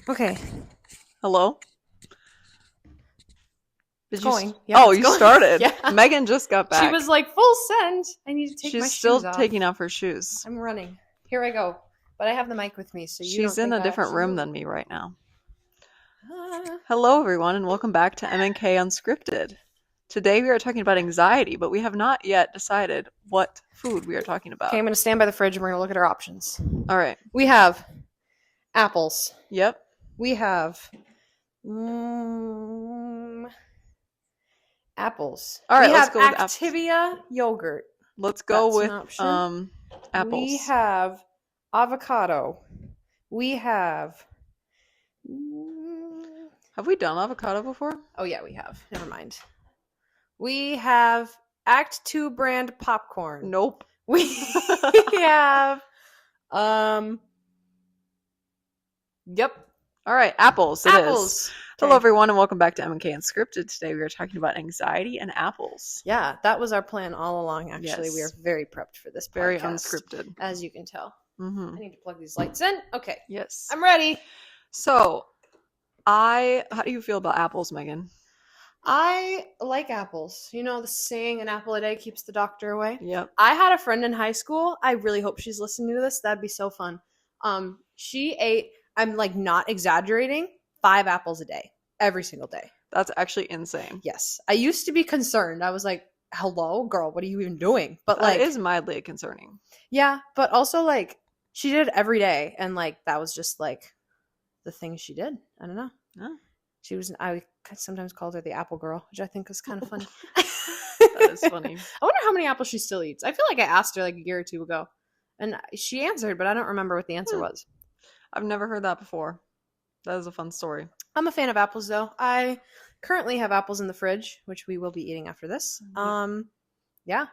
Okay. Hello? It's Did you? going. Yeah, Oh, it's you going. started. Yeah. Megan just got back. She was like, full send. I need to take She's my still shoes off. taking off her shoes. I'm running. Here I go. But I have the mic with me, so you She's don't in think a I different actually room move. than me right now. Ah. Hello, everyone, and welcome back to MNK Unscripted. Today we are talking about anxiety, but we have not yet decided what food we are talking about. Okay, I'm going to stand by the fridge and we're going to look at our options. All right. We have apples. Yep. We have apples. All right, we let's have go with apples. Activia yogurt. Let's go That's an with option. apples. We have avocado. We have. Have we done avocado before? Oh, yeah, we have. Never mind. We have Act 2 brand popcorn. Nope. We have. Yep. All right, apples. It apples. is. Hello, everyone, and welcome back to MNK Unscripted. Today we are talking about anxiety and apples. Yeah, that was our plan all along, actually. Yes. We are very prepped for this podcast. Very unscripted. As you can tell. Mm-hmm. I need to plug these lights in. Okay. Yes. I'm ready. So, how do you feel about apples, Megan? I like apples. You know the saying, an apple a day keeps the doctor away? Yep. I had a friend in high school. I really hope she's listening to this. That'd be so fun. She ate, I'm like not exaggerating, 5 apples a day. Every single day. That's actually insane. Yes. I used to be concerned. I was like, hello, girl, what are you even doing? But That like, is mildly concerning. yeah, but also like she did it every day, and like that was just like the thing she did. I don't know. Yeah. She was. I sometimes called her the apple girl, which I think is kind of funny. That is funny. I wonder how many apples she still eats. I feel like I asked her like a year or two ago, and she answered, but I don't remember what the answer was. I've never heard that before. That is a fun story. I'm a fan of apples, though. I currently have apples in the fridge, which we will be eating after this. Yeah.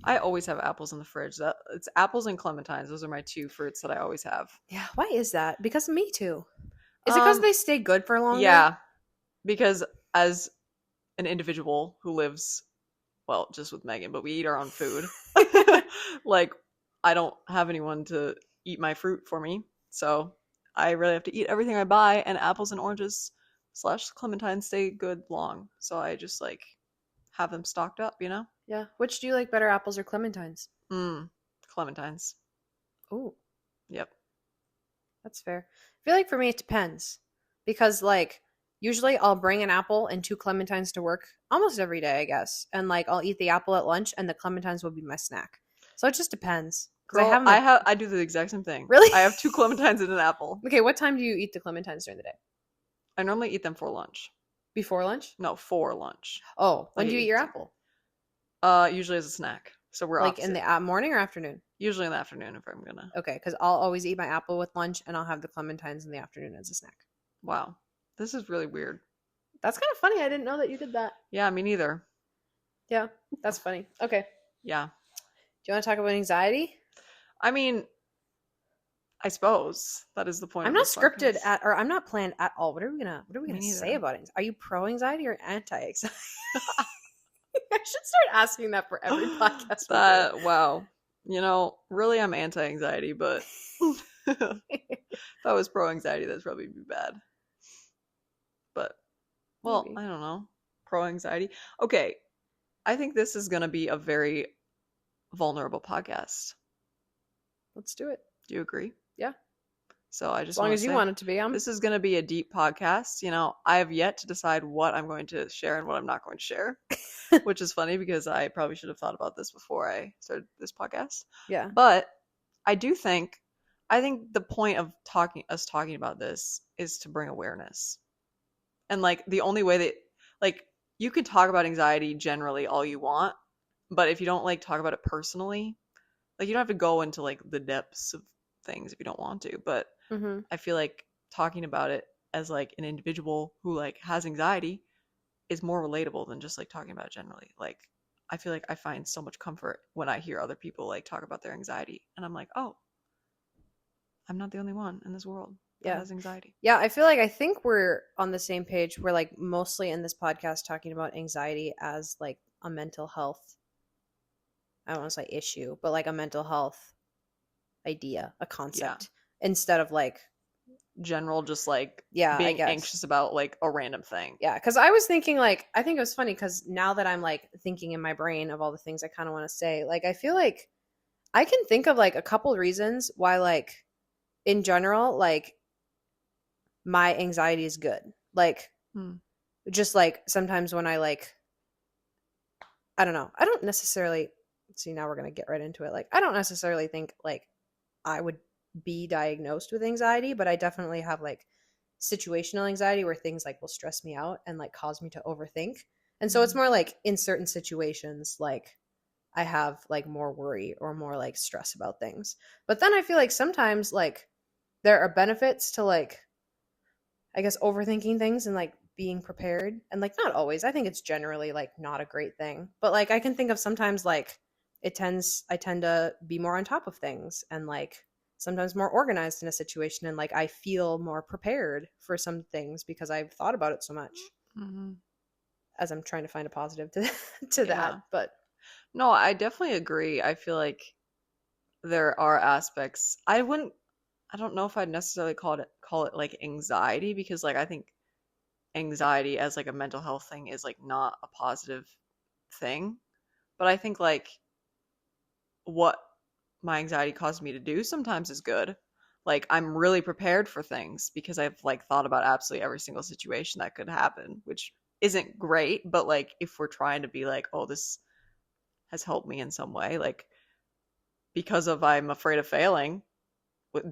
I always have apples in the fridge. It's apples and clementines. Those are my 2 fruits that I always have. Yeah. Why is that? Because me too. Is it because they stay good for longer? Yeah. Because as an individual who lives, well, just with Megan, but we eat our own food. Like, I don't have anyone to eat my fruit for me. So I really have to eat everything I buy, and apples and oranges / clementines stay good long. So I just like have them stocked up, you know? Yeah. Which do you like better, apples or clementines? Clementines. Oh. Yep. That's fair. I feel like for me it depends. Because like usually I'll bring an apple and 2 clementines to work almost every day, I guess. And like I'll eat the apple at lunch and the clementines will be my snack. So it just depends. Girl, I do the exact same thing. Really? I have 2 clementines and an apple. Okay, what time do you eat the clementines during the day? I normally eat them for lunch. Before lunch? No, for lunch. Oh, when do you eat your apple? Usually as a snack. So we're like opposite. in the morning or afternoon? Usually in the afternoon if I'm gonna. Okay, because I'll always eat my apple with lunch and I'll have the clementines in the afternoon as a snack. Wow, this is really weird. That's kind of funny. I didn't know that you did that. Yeah, me neither. Yeah, that's funny. Okay. Yeah. Do you want to talk about anxiety? I mean, I suppose that is the point. I'm not scripted or I'm not planned at all. What are we gonna say about it? Are you pro anxiety or anti anxiety? I should start asking that for every podcast. Wow. You know, really I'm anti anxiety, but if I was pro anxiety, that'd probably be bad. But well, maybe. I don't know. Pro anxiety. Okay. I think this is gonna be a very vulnerable podcast. Let's do it. Do you agree? Yeah. So I just as long as you want it to be. This is going to be a deep podcast. You know, I have yet to decide what I'm going to share and what I'm not going to share, which is funny because I probably should have thought about this before I started this podcast. Yeah. But I think the point of talking about this is to bring awareness. And like the only way that like you can talk about anxiety generally all you want, but if you don't like talk about it personally, like you don't have to go into like the depths of things if you don't want to, but I feel like talking about it as like an individual who like has anxiety is more relatable than just like talking about it generally. Like I feel like I find so much comfort when I hear other people like talk about their anxiety, and I'm like, oh, I'm not the only one in this world that has anxiety. Yeah, I think we're on the same page. We're like mostly in this podcast talking about anxiety as like a mental health, I don't want to say issue, but like a mental health idea, a concept, instead of like general just like Yeah, I being guess. anxious about like a random thing. Yeah, because I was thinking, like, I think it was funny because now that I'm like thinking in my brain of all the things I kind of want to say, like, I feel like I can think of like a couple reasons why, like, in general, like, my anxiety is good. Like, Hmm. just like sometimes when I like, I don't know, I don't necessarily see, now we're going to get right into it. Like, I don't necessarily think like I would be diagnosed with anxiety, but I definitely have like situational anxiety where things like will stress me out and like cause me to overthink. And so it's Mhm. more like in certain situations, like I have like more worry or more like stress about things. But then I feel like sometimes like there are benefits to like, I guess, overthinking things and like being prepared. And like not always. I think it's generally like not a great thing. But like I can think of sometimes like I tend to be more on top of things and like sometimes more organized in a situation and like I feel more prepared for some things because I've thought about it so much Mhm. as I'm trying to find a positive to to Yeah. that. But No, I definitely agree. I feel like there are aspects. I don't know if I'd necessarily call it like anxiety because like I think anxiety as like a mental health thing is like not a positive thing. But I think like what my anxiety causes me to do sometimes is good. Like I'm really prepared for things because I've like thought about absolutely every single situation that could happen, which isn't great, but like if we're trying to be like, oh, this has helped me in some way, like because of I'm afraid of failing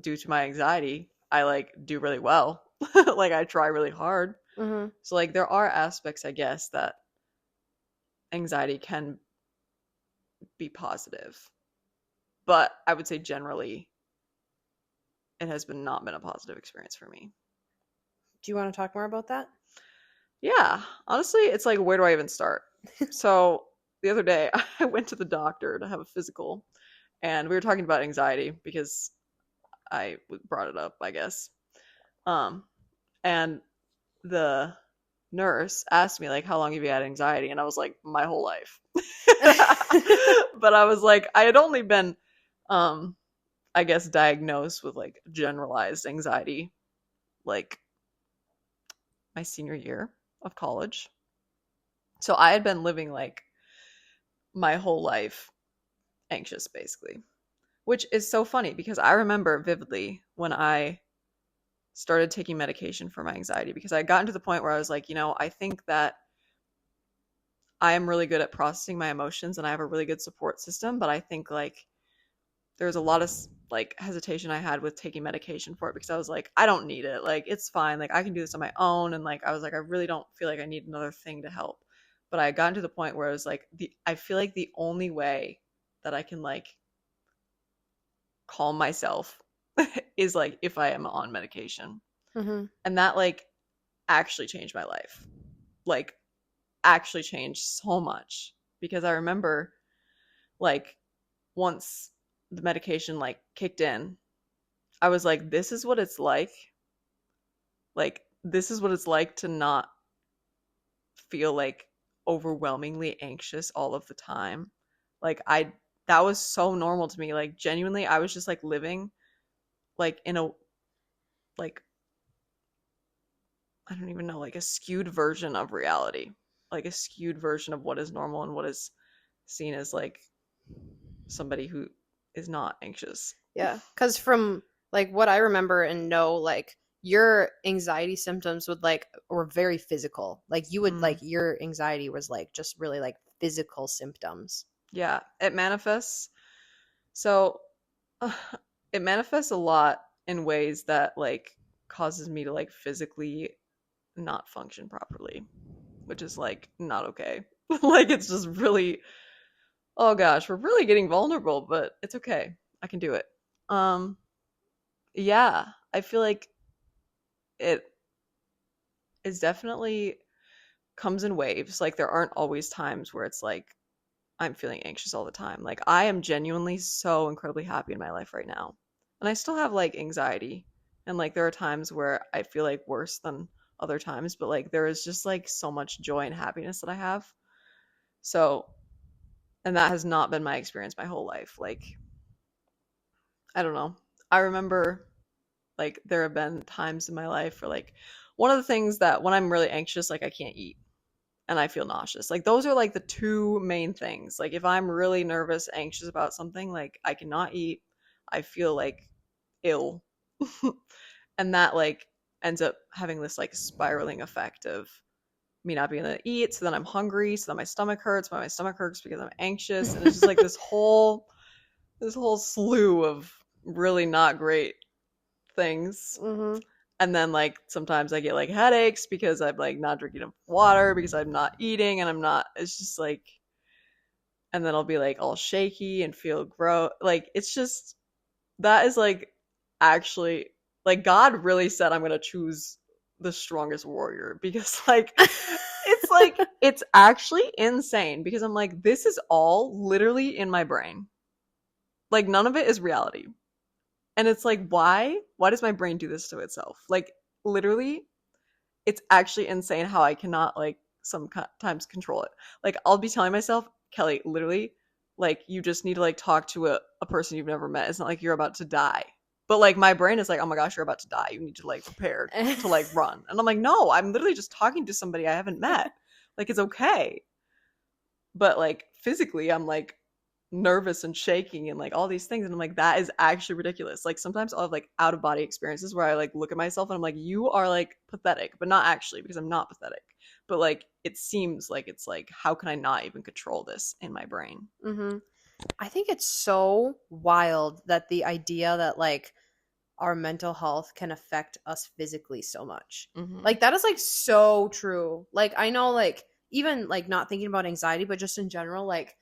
due to my anxiety, I like do really well. Like I try really hard. mhm. So like there are aspects I guess that anxiety can be positive. But I would say generally it has been not been a positive experience for me. Do you want to talk more about that? Yeah, honestly, it's like where do I even start? So the other day I went to the doctor to have a physical and we were talking about anxiety because I brought it up, I guess. Um and the nurse asked me like how long have you had anxiety and I was like my whole life. But I was like I had only been um I guess diagnosed with like generalized anxiety like my senior year of college. So I had been living like my whole life anxious basically, which is so funny because I remember vividly when I started taking medication for my anxiety because I had gotten to the point where I was like, I think that I am really good at processing my emotions and I have a really good support system, but I think like there's a lot of like hesitation I had with taking medication for it because I was like, I don't need it. Like it's fine. Like I can do this on my own. And like I was like, I really don't feel like I need another thing to help. But I had gotten to the point where I was like, I feel like the only way that I can like calm myself is like if I am on medication. Mhm. And that like actually changed my life. Like actually changed so much because I remember like once the medication like kicked in, I was like, this is what it's like. Like, this is what it's like to not feel like overwhelmingly anxious all of the time. Like, that was so normal to me. Like, genuinely, I was just like living like in a, like, I don't even know, like a skewed version of reality, like a skewed version of what is normal and what is seen as like somebody who is not anxious. Yeah, because from like what I remember and know, like your anxiety symptoms would like were very physical. Like you would Mm, like your anxiety was like just really like physical symptoms. yeah, it manifests. So it manifests a lot in ways that like causes me to like physically not function properly, which is like not okay. Like it's just really oh gosh, we're really getting vulnerable, but it's okay. I can do it. Um yeah, I feel like it is definitely comes in waves. Like there aren't always times where it's like I'm feeling anxious all the time. Like I am genuinely so incredibly happy in my life right now. And I still have like anxiety. And like there are times where I feel like worse than other times, but like there is just like so much joy and happiness that I have. So, and that has not been my experience my whole life. Like I don't know. I remember Like there have been times in my life where like one of the things that when I'm really anxious, like I can't eat and I feel nauseous. Like those are like the two main things. Like if I'm really nervous, anxious about something, like I cannot eat. I feel like ill. And that like ends up having this like spiraling effect of me not being able to eat, so then I'm hungry, so then my stomach hurts, but my stomach hurts because I'm anxious, and it's just like this whole slew of really not great things. Mm-hmm. And then like sometimes I get like headaches because I'm like not drinking enough water because I'm not eating and I'm not it's just like and then I'll be like all shaky and feel gross. Like it's just that is like actually like God really said I'm gonna choose the strongest warrior because like it's actually insane because I'm like this is all literally in my brain. Like none of it is reality. And it's like why does my brain do this to itself? Like literally it's actually insane how I cannot like sometimes control it. Like I'll be telling myself, Kelly, literally, like you just need to like talk to a person you've never met. It's not like you're about to die. But like my brain is like, oh my gosh, you're about to die. You need to like prepare to like run. And I'm like, no, I'm literally just talking to somebody I haven't met. Like it's okay. But like physically, I'm like nervous and shaking and like all these things and I'm like that is actually ridiculous. Like sometimes I'll have like out of body experiences where I like look at myself and I'm like you are like pathetic, but not actually because I'm not pathetic. But like it seems like it's like how can I not even control this in my brain? Mm-hmm. I think it's so wild that the idea that like our mental health can affect us physically so much. Mhm. Like that is like so true. Like I know like even like not thinking about anxiety but just in general like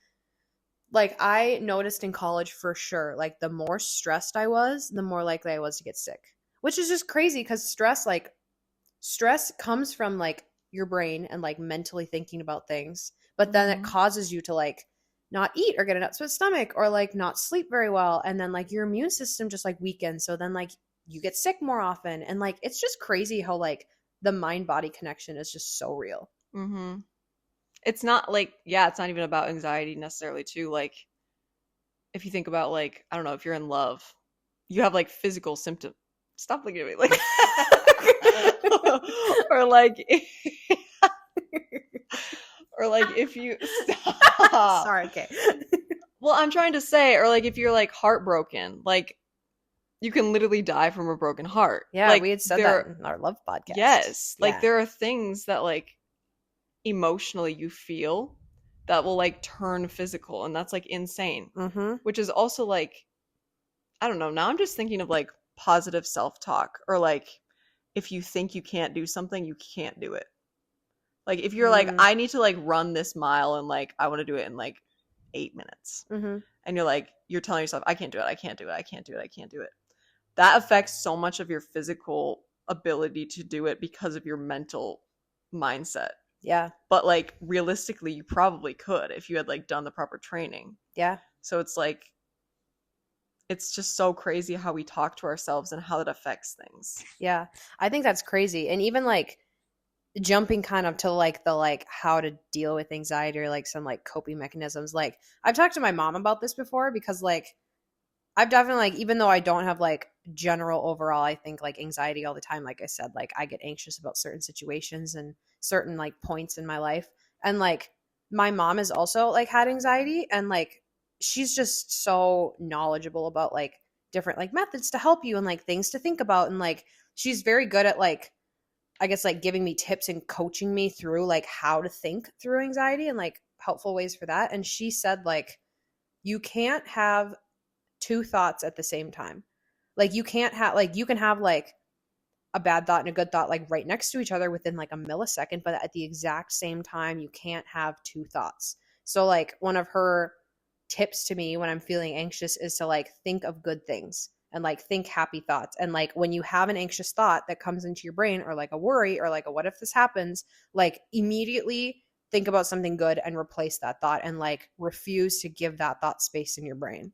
I noticed in college for sure like the more stressed I was, the more likely I was to get sick. Which is just crazy cuz stress comes from like your brain and like mentally thinking about things, but then it Mhm. causes you to like not eat or get an upset stomach or like not sleep very well, and then like your immune system just like weakens, so then like you get sick more often, and like it's just crazy how like the mind body connection is just so real. Mhm. It's not like yeah, it's not even about anxiety necessarily too. Like if you think about like I don't know, if you're in love, you have like physical symptoms. Stop looking at me like or like or like if you stop. Sorry, okay. Well, I'm trying to say, or like if you're like heartbroken, like you can literally die from a broken heart. Yeah, we Like had said that there, in our love podcast. yes, like Yeah. there are things that like emotionally you feel that will like turn physical, and that's like insane. Mm-hmm. Which is also like, I don't know. Now I'm just thinking of like positive self talk, or like if you think you can't do something, you can't do it. Like if you're like, Mm. I need to like run this mile and like I want to do it in like 8 minutes. Mm-hmm. And you're like, you're telling yourself, I can't do it, I can't do it, I can't do it, I can't do it. That affects so much of your physical ability to do it because of your mental mindset. Yeah. But like realistically, you probably could if you had like done the proper training. Yeah. So it's like, it's just so crazy how we talk to ourselves and how it affects things. Yeah. I think that's crazy. And even like jumping kind of to like the like how to deal with anxiety or like some like coping mechanisms. Like I've talked to my mom about this before because like I've definitely like even though I don't have like general overall I think like anxiety all the time, like I said, like I get anxious about certain situations and certain like points in my life. And like my mom has also like had anxiety, and like she's just so knowledgeable about like different like methods to help you and like things to think about, and like she's very good at like I guess like giving me tips and coaching me through like how to think through anxiety and like helpful ways for that. And she said like you can't have two thoughts at the same time. Like you can't have like you can have like a bad thought and a good thought like right next to each other within like a millisecond, but at the exact same time you can't have two thoughts. So like one of her tips to me when I'm feeling anxious is to like think of good things and like think happy thoughts. And like when you have an anxious thought that comes into your brain, or like a worry, or like a what if this happens, like immediately think about something good and replace that thought, and like refuse to give that thought space in your brain.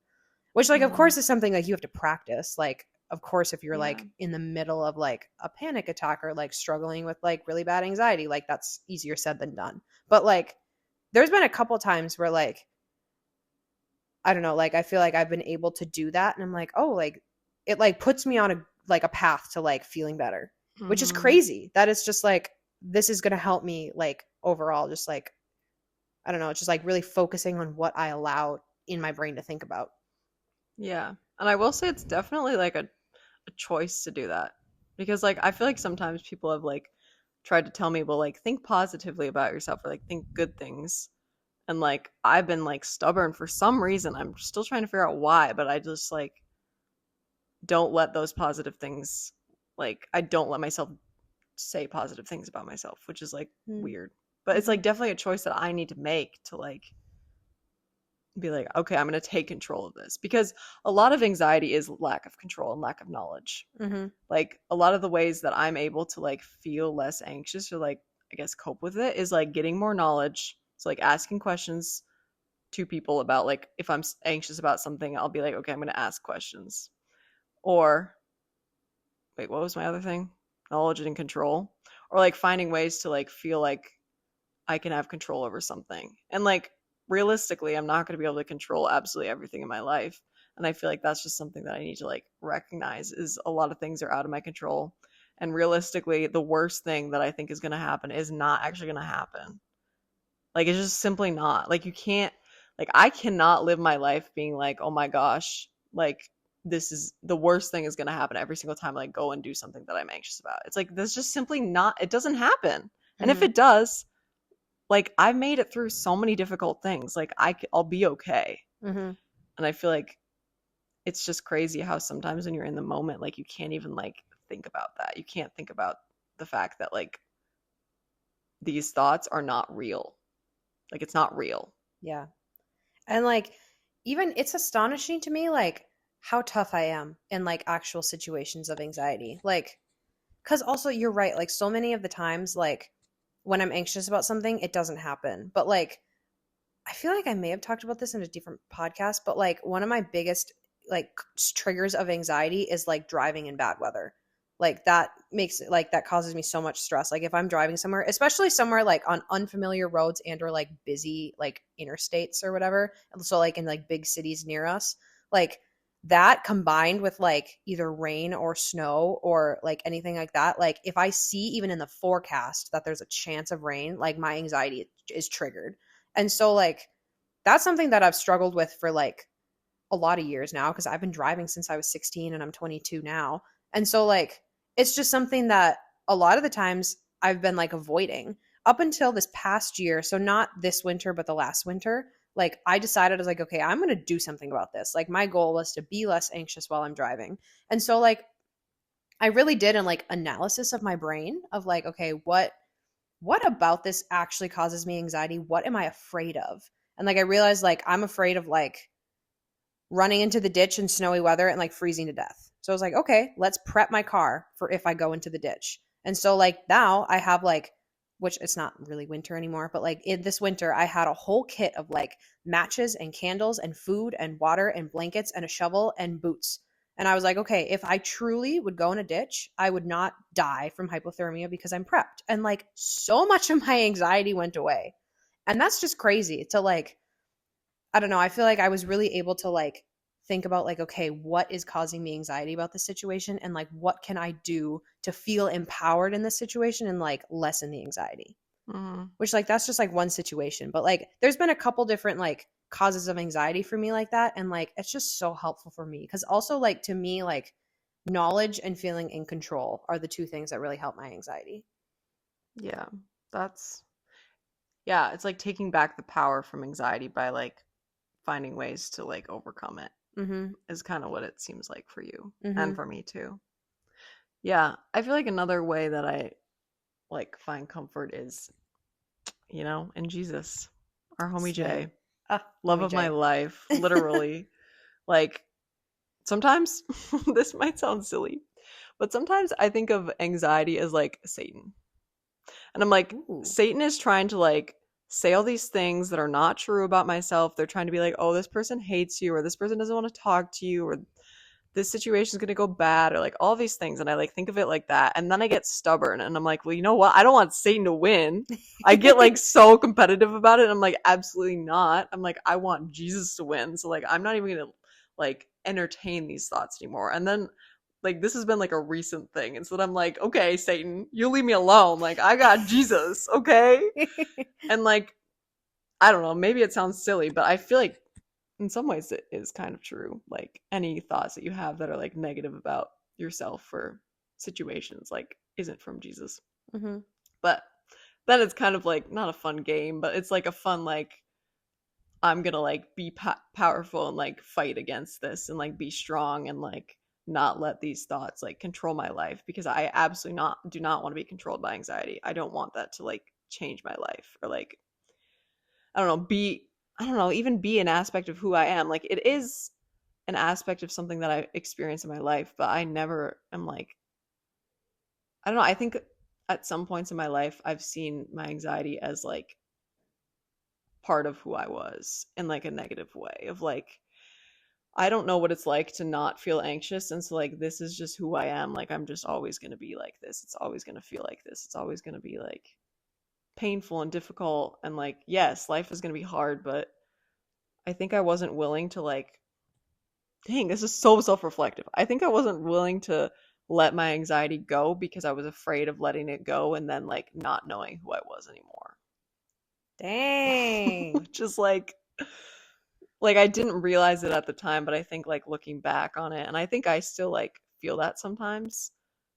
Which like of Mm-hmm. course is something like you have to practice. Like of course if you're Yeah. like in the middle of like a panic attack or like struggling with like really bad anxiety, like that's easier said than done. But like there's been a couple times where like I don't know, like I feel like I've been able to do that, and I'm like, oh, like it like puts me on a like a path to like feeling better, which is Mm-hmm. crazy. That is just like, this is going to help me like overall, just like, I don't know, just like really focusing on what I allow in my brain to think about. Yeah. And I will say it's definitely like a choice to do that. Because like I feel like sometimes people have like tried to tell me, well, like think positively about yourself or like think good things. And like I've been like stubborn for some reason. I'm still trying to figure out why, but I just like don't let those positive things, like I don't let myself say positive things about myself, which is like weird. But it's Mm-hmm. like definitely a choice that I need to make to like be like, okay, I'm going to take control of this, because a lot of anxiety is lack of control and lack of knowledge. Mm-hmm. Like a lot of the ways that I'm able to like feel less anxious or like I guess cope with it is like getting more knowledge. So like asking questions to people about like if I'm anxious about something, I'll be like, okay, I'm going to ask questions. Or wait, what was my other thing? Knowledge and control. Or like finding ways to like feel like I can have control over something. And like realistically, I'm not going to be able to control absolutely everything in my life. And I feel like that's just something that I need to like recognize is a lot of things are out of my control. And realistically, the worst thing that I think is going to happen is not actually going to happen. Like it's just simply not. Like you can't, like I cannot live my life being like, "Oh my gosh, like this is the worst thing is going to happen every single time I like go and do something that I'm anxious about." It's like that's just simply not, it doesn't happen. And if Mm-hmm. it does, like I've made it through so many difficult things. Like I'll be okay. Mm-hmm. And I feel like it's just crazy how sometimes when you're in the moment, like you can't even like think about that. You can't think about the fact that like these thoughts are not real. Like it's not real. Yeah. And like, even it's astonishing to me, like, how tough I am in like actual situations of anxiety. Like, because also you're right, like, so many of the times, like, when I'm anxious about something, it doesn't happen. But like, I feel like I may have talked about this in a different podcast, but like, one of my biggest like triggers of anxiety is like driving in bad weather. Like that makes it like that causes me so much stress. Like if I'm driving somewhere, especially somewhere like on unfamiliar roads and or like busy like interstates or whatever. And so like in like big cities near us, like that combined with like either rain or snow or like anything like that, like if I see even in the forecast that there's a chance of rain, like my anxiety is triggered. And so like that's something that I've struggled with for like a lot of years now because I've been driving since I was 16 and I'm 22 now. And so like it's just something that a lot of the times I've been like avoiding up until this past year. So not this winter but the last winter. Like I decided I was like, okay, I'm going to do something about this. Like my goal was to be less anxious while I'm driving. And so like I really did an like analysis of my brain of like, okay, what about this actually causes me anxiety? What am I afraid of? And like I realized like I'm afraid of like running into the ditch in snowy weather and like freezing to death. So I was like, okay, let's prep my car for if I go into the ditch. And so like now I have like, which it's not really winter anymore, but like in this winter I had a whole kit of like matches and candles and food and water and blankets and a shovel and boots. And I was like, okay, if I truly would go in a ditch, I would not die from hypothermia because I'm prepped. And like so much of my anxiety went away. And that's just crazy to like, I don't know. I feel like I was really able to like think about like, okay, what is causing me anxiety about this situation? And like, what can I do to feel empowered in this situation and like lessen the anxiety? Mm-hmm. Which like, that's just like one situation. But like, there's been a couple different like causes of anxiety for me like that. And like, it's just so helpful for me. Cause also like to me, like knowledge and feeling in control are the two things that really help my anxiety. Yeah. That's yeah, it's like taking back the power from anxiety by like finding ways to like overcome it Mm-hmm. is kind of what it seems like for you Mm-hmm. and for me too. Yeah, I feel like another way that I like find comfort is, in Jesus, our homie Same. Jay, Ah, love homie of my Jay. life, literally. Like sometimes this might sound silly, but sometimes I think of anxiety as like Satan. And I'm like, Ooh. Satan is trying to like say all these things that are not true about myself. They're trying to be like, oh, this person hates you, or this person doesn't want to talk to you, or this situation is going to go bad, or like all these things. And I like think of it like that. And then I get stubborn and I'm like, well, you know what? I don't want Satan to win. I get like so competitive about it. And I'm like, absolutely not. I'm like, I want Jesus to win. So like, I'm not even going to like entertain these thoughts anymore. And then like this has been like a recent thing. And so then I'm like, okay, Satan, you leave me alone. Like I got Jesus, okay? And like, I don't know, maybe it sounds silly, but I feel like in some ways it is kind of true. Like any thoughts that you have that are like negative about yourself or situations like isn't from Jesus. Mm-hmm. But then it's kind of like not a fun game, but it's like a fun like I'm gonna like be powerful and like fight against this and like be strong and like not let these thoughts like control my life because I absolutely not do not want to be controlled by anxiety. I don't want that to like change my life or like I don't know, be I don't know, even be an aspect of who I am. Like it is an aspect of something that I experience in my life, but I never am like I don't know, I think at some points in my life I've seen my anxiety as like part of who I was in like a negative way of like I don't know what it's like to not feel anxious and so like this is just who I am. Like I'm just always going to be like this. It's always going to feel like this. It's always going to be like painful and difficult and like yes, life is going to be hard, but I think I wasn't willing to like dang, this is so self-reflective. I think I wasn't willing to let my anxiety go because I was afraid of letting it go and then like not knowing who I was anymore. Dang. Which is like I didn't realize it at the time, but I think like looking back on it and I think I still like feel that sometimes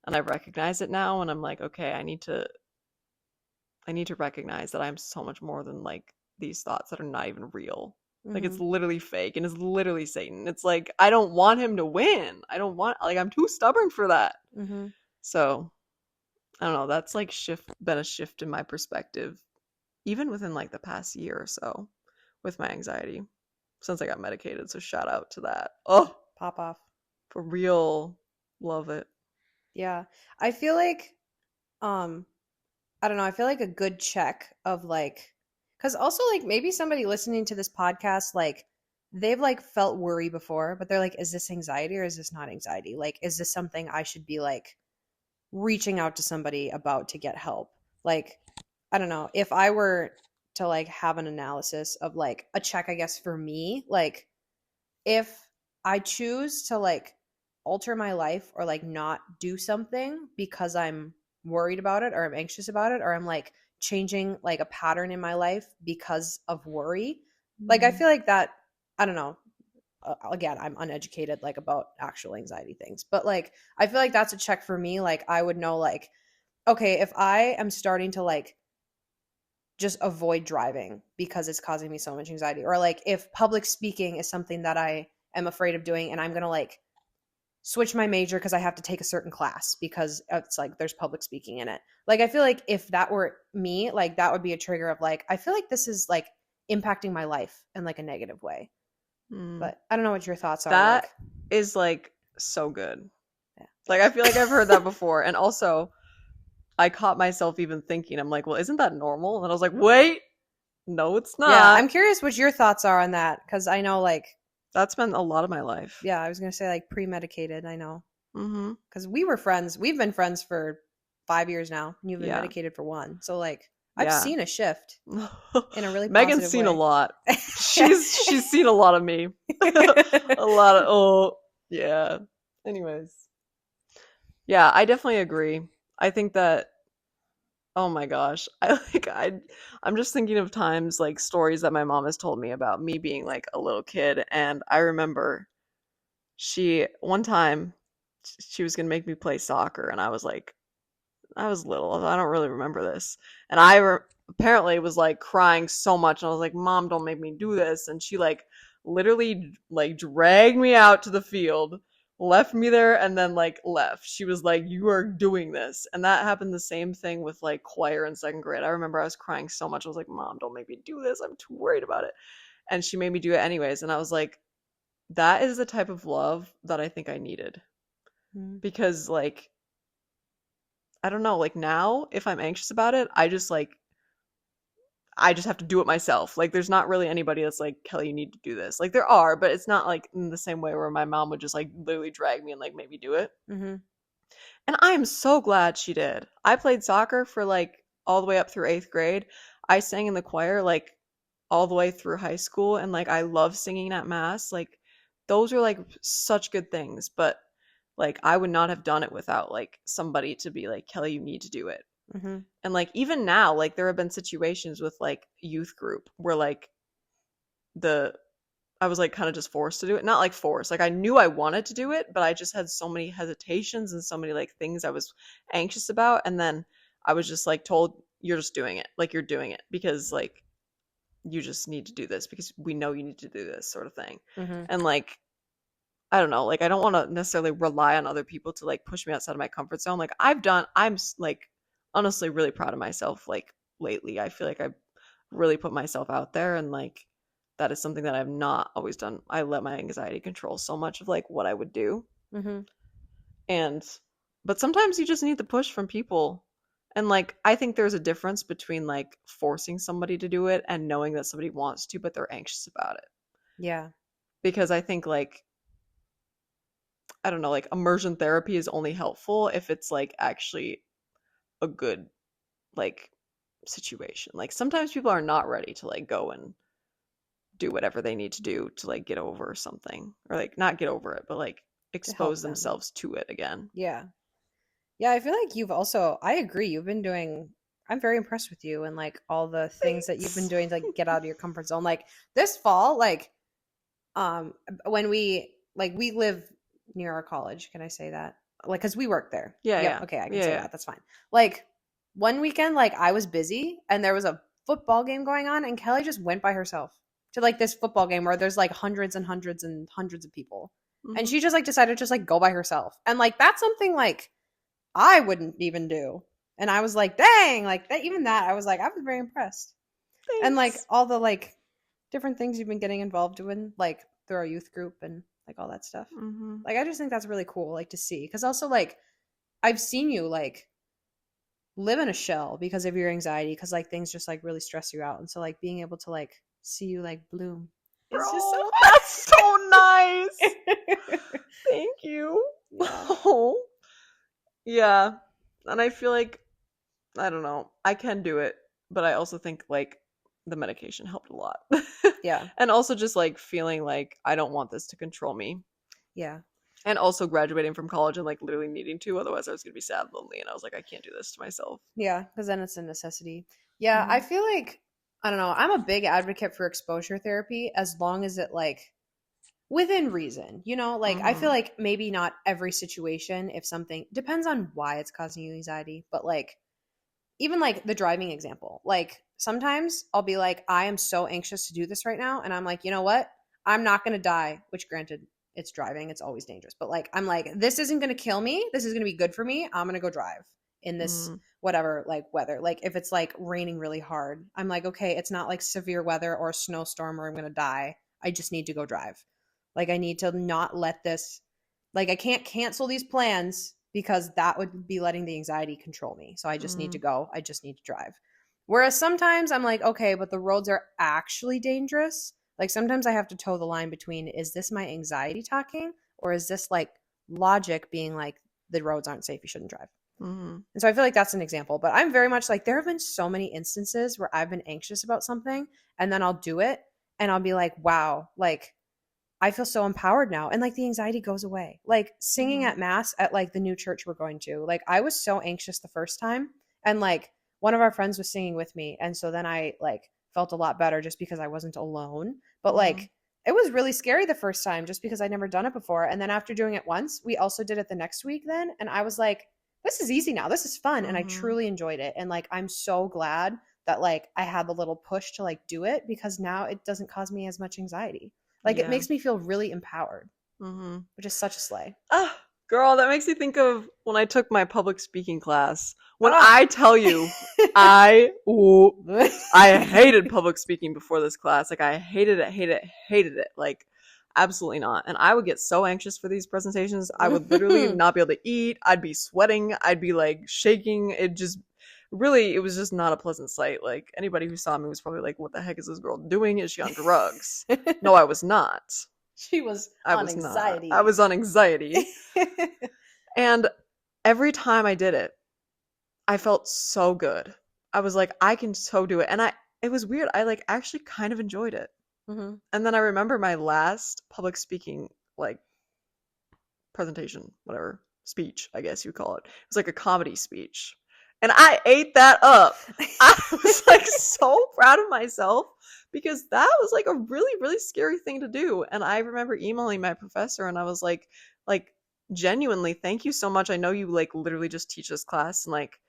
and I recognize it now and I'm like, okay, I need to recognize that I'm so much more than like these thoughts that are not even real. Like it's Mm-hmm. literally fake and it's literally Satan. It's like I don't want him to win. I don't want like I'm too stubborn for that. Mm-hmm. So I don't know. That's like been a shift in my perspective, even within like the past year or so, with my anxiety since I got medicated. So shout out to that. Oh, Pop off. for real, love it. Yeah. I feel like um I don't know, I feel like a good check of like cuz also like maybe somebody listening to this podcast like they've like felt worry before, but they're like is this anxiety or is this not anxiety? Like is this something I should be like reaching out to somebody about to get help? Like I don't know, if I were to like have an analysis of like a check I guess for me, like if I choose to like alter my life or like not do something because I'm worried about it or I'm anxious about it or I'm like changing like a pattern in my life because of worry, like I Mm. feel like that, I don't know. Again, I'm uneducated like about actual anxiety things, but like I feel like that's a check for me. Like I would know like, okay, if I am starting to like just avoid driving because it's causing me so much anxiety, or like if public speaking is something that I am afraid of doing and I'm going to like switch my major because I have to take a certain class because it's like there's public speaking in it. Like I feel like if that were me, like that would be a trigger of like I feel like this is like impacting my life in like a negative way. Mm. But I don't know what your thoughts are That like. is like so good. Yeah. Like I feel like I've heard that before. And also I caught myself even thinking, I'm like, well, isn't that normal? And I was like, wait, no, it's Yeah, not. I'm curious what your thoughts are on that because I know like That's been a lot of my life. yeah, I was going to say like pre-medicated, I know. Mm-hmm. Because we were friends. We've been friends for 5 years now, and you've been Yeah. medicated for one. So like, I've Yeah. seen a shift in a really Megan's positive seen a way. lot. She's seen a lot of me. A lot of oh yeah. Anyways. Yeah, I definitely agree. I think that oh my gosh. I'm just thinking of times like stories that my mom has told me about me being like a little kid and I remember she one time she was going to make me play soccer and I was like I was little. I don't really remember this. And apparently was like crying so much and I was like, "Mom, don't make me do this." And she like literally like dragged me out to the field, left me there and then like left. She was like, "You are doing this." And that happened the same thing with like choir in second grade. I remember I was crying so much. I was like, "Mom, don't make me do this. I'm too worried about it." And she made me do it anyways. And I was like, that is the type of love that I think I needed. Mm. Because like I don't know, like now if I'm anxious about it, I just have to do it myself. Like there's not really anybody that's like, "Kelly, you need to do this." Like there are, but it's not like in the same way where my mom would just like literally drag me and like make me do it. Mm-hmm. And I am so glad she did. I played soccer for like all the way up through 8th grade. I sang in the choir like all the way through high school and like I love singing at mass. Like those are like such good things, but Like I would not have done it without like somebody to be like, Kelly, you need to do it. Mm-hmm. And like even now, like there have been situations with like youth group where like the I was like kind of just forced to do it. Not like forced. Like I knew I wanted to do it, but I just had so many hesitations and so many like things I was anxious about. And then I was just like told, you're just doing it. Like you're doing it because like you just need to do this because we know you need to do this sort of thing. Mm-hmm. And like I don't know, like I don't want to necessarily rely on other people to like push me outside of my comfort zone. Like like honestly really proud of myself like lately. I feel like I've really put myself out there and like that is something that I've not always done. I let my anxiety control so much of like what I would do. Mm-hmm. And but sometimes you just need the push from people. And like I think there's a difference between like forcing somebody to do it and knowing that somebody wants to but they're anxious about it. Yeah. Because I think like I don't know, like immersion therapy is only helpful if it's like actually a good like situation. Like sometimes people are not ready to like go and do whatever they need to do to like get over something or like not get over it, but like To help expose them. themselves to it again. Yeah. Yeah, I feel like you've also, I agree, you've been doing, I'm very impressed with you and like all the things that you've been Thanks. doing to like get out of your comfort zone. Like this fall, like um when we live near our college, can I say that? Like cuz we work there. Yeah, Yep, yeah. okay, I can Yeah, say yeah. that. That's fine. Like one weekend like I was busy and there was a football game going on and Kelly just went by herself to like this football game where there's like hundreds and hundreds and hundreds of people. And Mhm. she just like decided to just like go by herself. And like that's something like I wouldn't even do. And I was like, dang, like that, even that, I was like, I was very impressed. And like Thanks. all the like different things you've been getting involved in, like through our youth group and like all that stuff. Mhm. Like I just think that's really cool, like to see. Cause also like I've seen you like live in a shell because of your anxiety, because like things just like really stress you out. And so like being able to like see you like bloom is just so Bro, that's so nice. fun. Thank you. Yeah. Oh. Yeah. And I feel like I don't know. I can do it, but I also think like the medication helped a lot. Yeah. And also just like feeling like I don't want this to control me. Yeah. And also graduating from college and like literally needing to, otherwise I was gonna be sad, and lonely, and I was like, I can't do this to myself. Yeah, because then it's a necessity. Yeah, I Hmm. feel like I don't know. I'm a big advocate for exposure therapy as long as it like within reason. You know, like I feel Hmm. like maybe not every situation if something depends on why it's causing you anxiety, but like even like the driving example. Like sometimes I'll be like I am so anxious to do this right now and I'm like, "You know what? I'm not going to die," which granted it's driving, it's always dangerous. But like I'm like this isn't going to kill me. This is going to be good for me. I'm going to go drive in this Mm. whatever like weather. Like if it's like raining really hard, I'm like, "Okay, it's not like severe weather or a snowstorm where I'm going to die. I just need to go drive." Like I need to not let this like I can't cancel these plans because that would be letting the anxiety control me. So I just need to Mm. go. I just need to drive. Whereas sometimes I'm like, okay, but the roads are actually dangerous. Like sometimes I have to toe the line between is this my anxiety talking or is this like logic being like the roads aren't safe, you shouldn't drive. Mm. And so I feel like that's an example. But I'm very much like there have been so many instances where I've been anxious about something and then I'll do it and I'll be like, wow, like I feel so empowered now. And like the anxiety goes away. Like singing Mm. at mass at like the new church we're going to. Like I was so anxious the first time. And like one of our friends was singing with me. And so then I like felt a lot better just because I wasn't alone. But Mm. like it was really scary the first time just because I'd never done it before. And then after doing it once, we also did it the next week then. And I was like, this is easy now. This is fun. And I Mm. truly enjoyed it. And like I'm so glad that like I had the little push to like do it because now it doesn't cause me as much anxiety. Like it Yeah. makes me feel really empowered, Mm. which is such a slay. Ah, girl, that makes me think of when I took my public speaking class. When Ah. I tell you, I ooh, I hated public speaking before this class. Like I hated it, hated it, hated it. Like absolutely not. And I would get so anxious for these presentations. I would literally not be able to eat. I'd be sweating. I'd be like shaking. It just really, it was just not a pleasant sight. Like anybody who saw me was probably like, what the heck is this girl doing? Is she on drugs? No, I was not. She was I on was not. I anxiety. was on anxiety. And every time I did it, I felt so good. I was like, I can so do it. And it was weird. I like actually kind of enjoyed it. Hmm. And then I remember my last public speaking like presentation, whatever, speech, I guess you call it. It was like a comedy speech. And I ate that up. I was like so proud of myself because that was like a really, really scary thing to do. And I remember emailing my professor and I was like, genuinely, thank you so much. I know you like literally just teach this class and like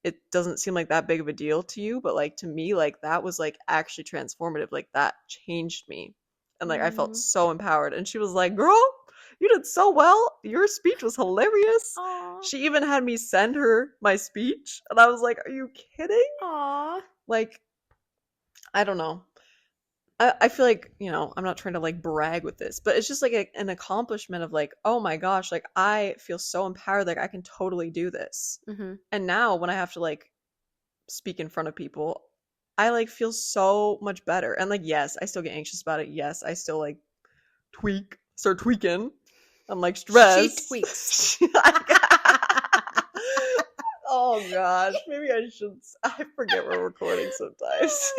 it doesn't seem like that big of a deal to you, but like to me, like that was like actually transformative. Like that changed me. And like I felt Mm. so empowered. And she was like, girl, you did so well. Your speech was hilarious. Aw. She even had me send her my speech. And I was like, are you kidding? Aw. Like, I don't know. I feel like, I'm not trying to like brag with this, but it's just like an accomplishment of like, oh my gosh, like I feel so empowered. Like I can totally do this. Mm-hmm. And now when I have to like speak in front of people, I like feel so much better. And like, yes, I still get anxious about it. Yes, I still like start tweaking. I'm like She stressed. tweaks. Oh gosh, maybe I should. I forget we're recording sometimes.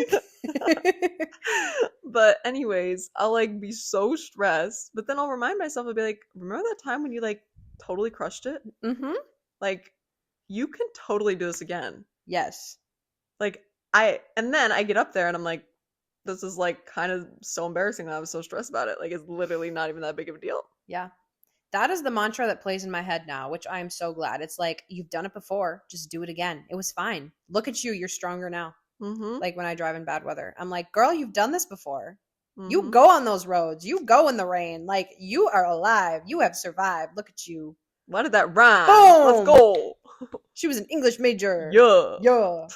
But anyways, I'll like be so stressed, but then I'll remind myself, I'll be like, remember that time when you like totally crushed it? Mm-hmm. Like, you can totally do this again. Yes. Like, and then I get up there and I'm like, this is like kind of so embarrassing that I was so stressed about it. Like, it's literally not even that big of a deal. Yeah. That is the mantra that plays in my head now, which I am so glad. It's like, you've done it before. Just do it again. It was fine. Look at you. You're stronger now. Mm-hmm. Like when I drive in bad weather, I'm like, girl, you've done this before. You Mm-hmm. go on those roads. You go in the rain. Like you are alive. You have survived. Look at you. Why did that rhyme? Boom! Let's go. She was an English major. Yeah. Yeah.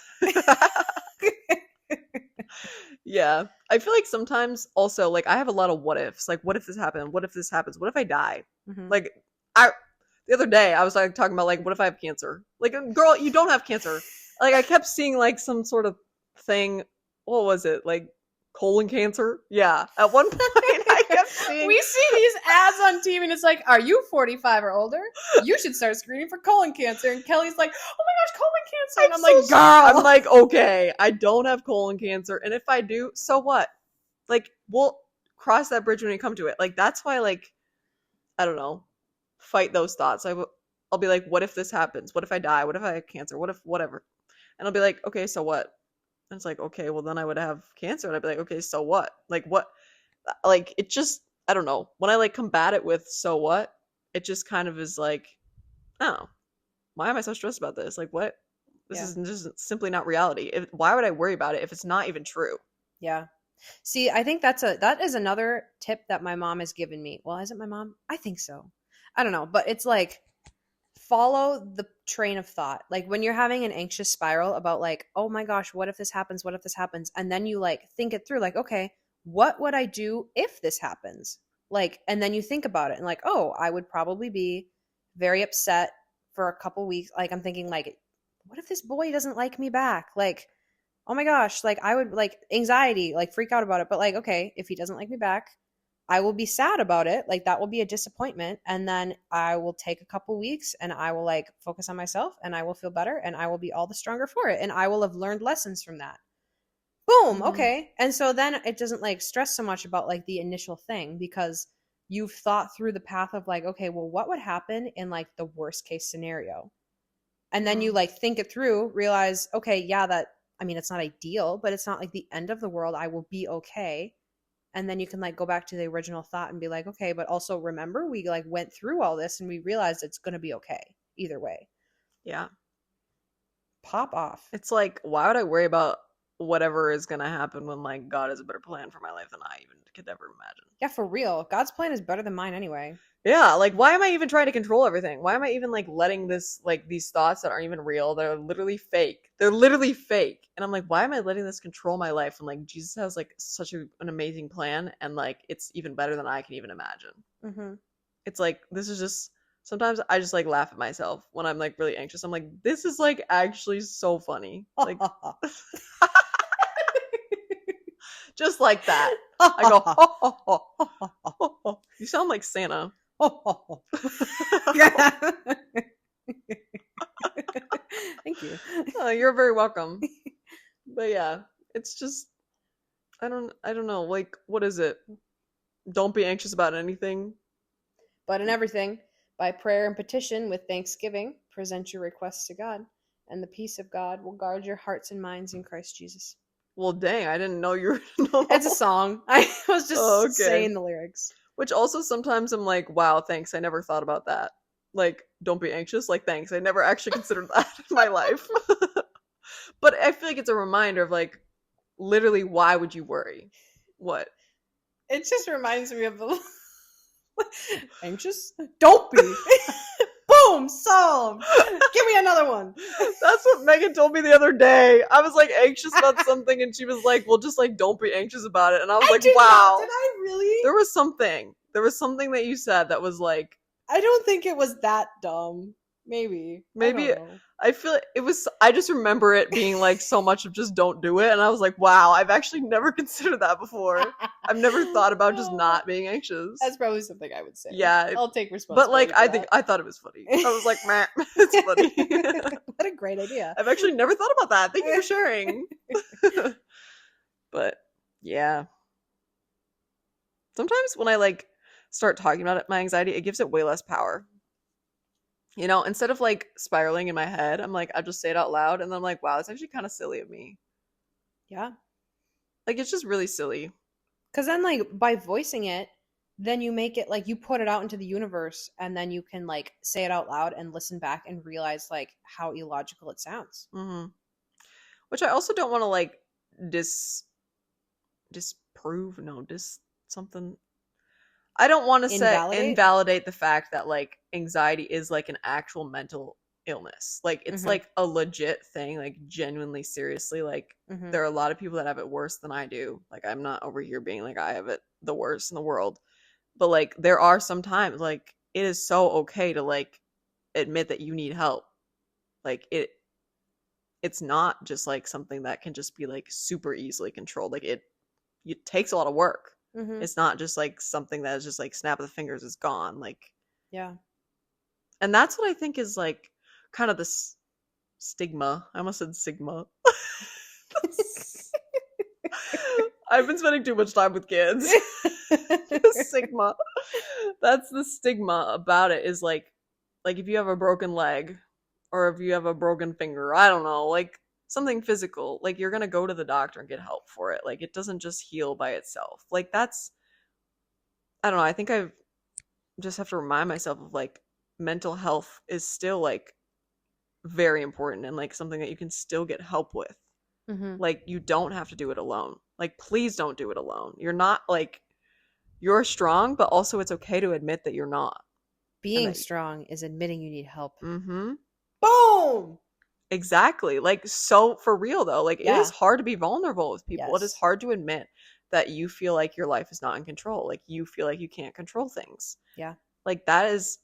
Yeah. I feel like sometimes also like I have a lot of what ifs. Like, what if this happened? What if this happens? What if I die? Mm-hmm. Like, the other day I was like talking about like, what if I have cancer? Like, girl, you don't have cancer. Like, I kept seeing like some sort of thing. What was it? Like colon cancer? Yeah. At one point I kept seeing. We see these ads on TV and it's like, are you 45 or older? You should start screening for colon cancer. And Kelly's like, oh my gosh, colon cancer. And I'm like, girl. I'm like, okay, I don't have colon cancer. And if I do, so what? Like, we'll cross that bridge when we come to it. Like, that's why, like, I don't know, fight those thoughts. I'll be like, what if this happens? What if I die? What if I have cancer? What if whatever? And I'll be like, okay, so what? And it's like, okay, well then I would have cancer. And I'd be like, okay, so what? Like what? Like it just, I don't know. When I like combat it with so what, it just kind of is like, oh, why am I so stressed about this? Like what? This is just simply not reality. Why would I worry about it if it's not even true? Yeah. See, I think that is another tip that my mom has given me. Well, is it my mom? I think so. I don't know, but it's like follow the train of thought. Like when you're having an anxious spiral about like, oh my gosh, what if this happens? What if this happens? And then you like think it through like, okay, what would I do if this happens? Like, and then you think about it and like, oh, I would probably be very upset for a couple weeks. Like I'm thinking like, what if this boy doesn't like me back? Like, oh my gosh, like I would like anxiety, like freak out about it. But like, okay, if he doesn't like me back, I will be sad about it. Like that will be a disappointment. And then I will take a couple weeks and I will like focus on myself and I will feel better and I will be all the stronger for it. And I will have learned lessons from that. Boom. Okay. And so then it doesn't like stress so much about like the initial thing because you've thought through the path of like, okay, well, what would happen in like the worst case scenario? And then you like think it through, realize, okay, yeah, it's not ideal, but it's not like the end of the world. I will be okay. And then you can like go back to the original thought and be like, okay, but also remember we like went through all this and we realized it's going to be okay either way. Yeah. Pop off. It's like, why would I worry about whatever is going to happen when like God has a better plan for my life than I even could ever imagine? Yeah, for real. God's plan is better than mine anyway. Yeah, like why am I even trying to control everything? Why am I even like letting this like these thoughts that aren't even real, that are literally fake? They're literally fake. And I'm like, why am I letting this control my life when like Jesus has like such an amazing plan and like it's even better than I can even imagine. Mm-hmm. It's like this is just sometimes I just like laugh at myself when I'm like really anxious. I'm like, this is like actually so funny. Like just like that. I go, ho, ho, ho, ho, ho, ho. You sound like Santa. Thank you. Oh, you're very welcome. But yeah, it's just I don't know. Like, what is it? Don't be anxious about anything. But in everything, By prayer and petition with thanksgiving, present your requests to God, and the peace of God will guard your hearts and minds in Christ Jesus. Well, dang, I didn't know you were. It's a song. I was Oh, just okay. saying the lyrics. Which also sometimes I'm like, wow, thanks. I never thought about that. Like, don't be anxious. Like, thanks. I never actually considered that in my life. But I feel like it's a reminder of like, literally, why would you worry? What? It just reminds me of the anxious. Don't be. Boom, solved. Give me another one. That's what Megan told me the other day. I was like anxious about something, and she was like, "Well, just like don't be anxious about it." And I was like, "Wow." Did I really? There was something. There was something that you said that was like, I don't think it was that dumb. Maybe. maybe I don't know. I feel it was. I just remember it being like so much of just don't do it, and I was like, "Wow, I've actually never considered that before. I've never thought about just not being anxious." That's probably something I would say. Yeah, I'll take but responsibility. like I thought it was funny. I was like, "Man, it's funny." What a great idea. I've actually never thought about that. Thank you for sharing. But yeah. Sometimes when I like start talking about it, my anxiety, it gives it way less power. You know, instead of like spiraling in my head, I'm like, I just say it out loud and then I'm like, wow, it's actually kind of silly of me. Yeah. Like it's just really silly. Because then, like, by voicing it, then you make it like you put it out into the universe and then you can like say it out loud and listen back and realize like how illogical it sounds. Mm-hmm. Which I also don't want to like disprove, no, something. I don't want to say invalidate the fact that like anxiety is like an actual mental illness. Like it's like a legit thing, like genuinely seriously. Like there are a lot of people that have it worse than I do. Like I'm not over here being like I have it the worst in the world. But like there are some times like it is so okay to like admit that you need help. Like it's not just like something that can just be like super easily controlled. Like it takes a lot of work. It's not just like something that is just like snap of the fingers is gone. Like yeah. And that's what I think is like kind of the stigma. I almost said sigma. I've been spending too much time with kids. Sigma. That's the stigma about it is like if you have a broken leg or if you have a broken finger, I don't know, like something physical, like you're going to go to the doctor and get help for it. Like it doesn't just heal by itself. Like that's I don't know, I think I just have to remind myself of like mental health is still like very important and like something that you can still get help with. Like you don't have to do it alone. Like please don't do it alone. You're not like you're strong, but also it's okay to admit that you're not. Being strong is admitting you need help. Boom. Exactly. Like so for real though, like it is hard to be vulnerable with people. Yes. It is hard to admit that you feel like your life is not in control. Like you feel like you can't control things. Yeah. Like that is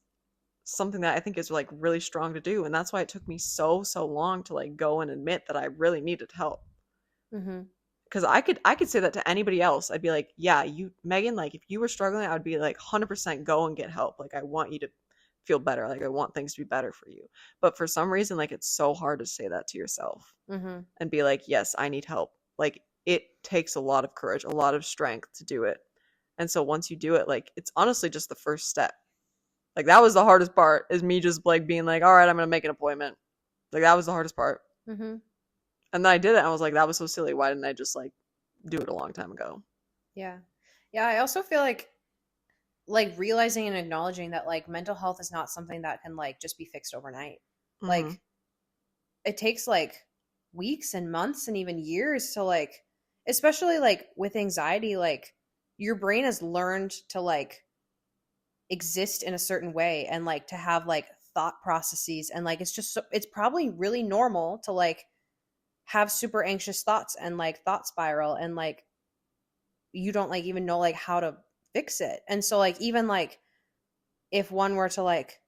something that I think is like really strong to do. And that's why it took me so long to like go and admit that I really needed help. Because I could say that to anybody else. I'd be like, yeah, you, Megan, like if you were struggling, I would be like 100% go and get help. Like I want you to feel better. Like I want things to be better for you. But for some reason, like it's so hard to say that to yourself and be like, yes, I need help. Like it takes a lot of courage, a lot of strength to do it. And so once you do it, like it's honestly just the first step. Like that was the hardest part is me just like being like, all right, I'm going to make an appointment. Like that was the hardest part. And then I did it. And I was like, that was so silly. Why didn't I just like do it a long time ago? Yeah. Yeah. I also feel like realizing and acknowledging that like mental health is not something that can like just be fixed overnight. Like it takes like weeks and months and even years to like, especially like with anxiety, like your brain has learned to like exist in a certain way and like to have like thought processes and like it's just so, it's probably really normal to like have super anxious thoughts and like thought spiral and like you don't like even know like how to fix it. And so like even like if one were to like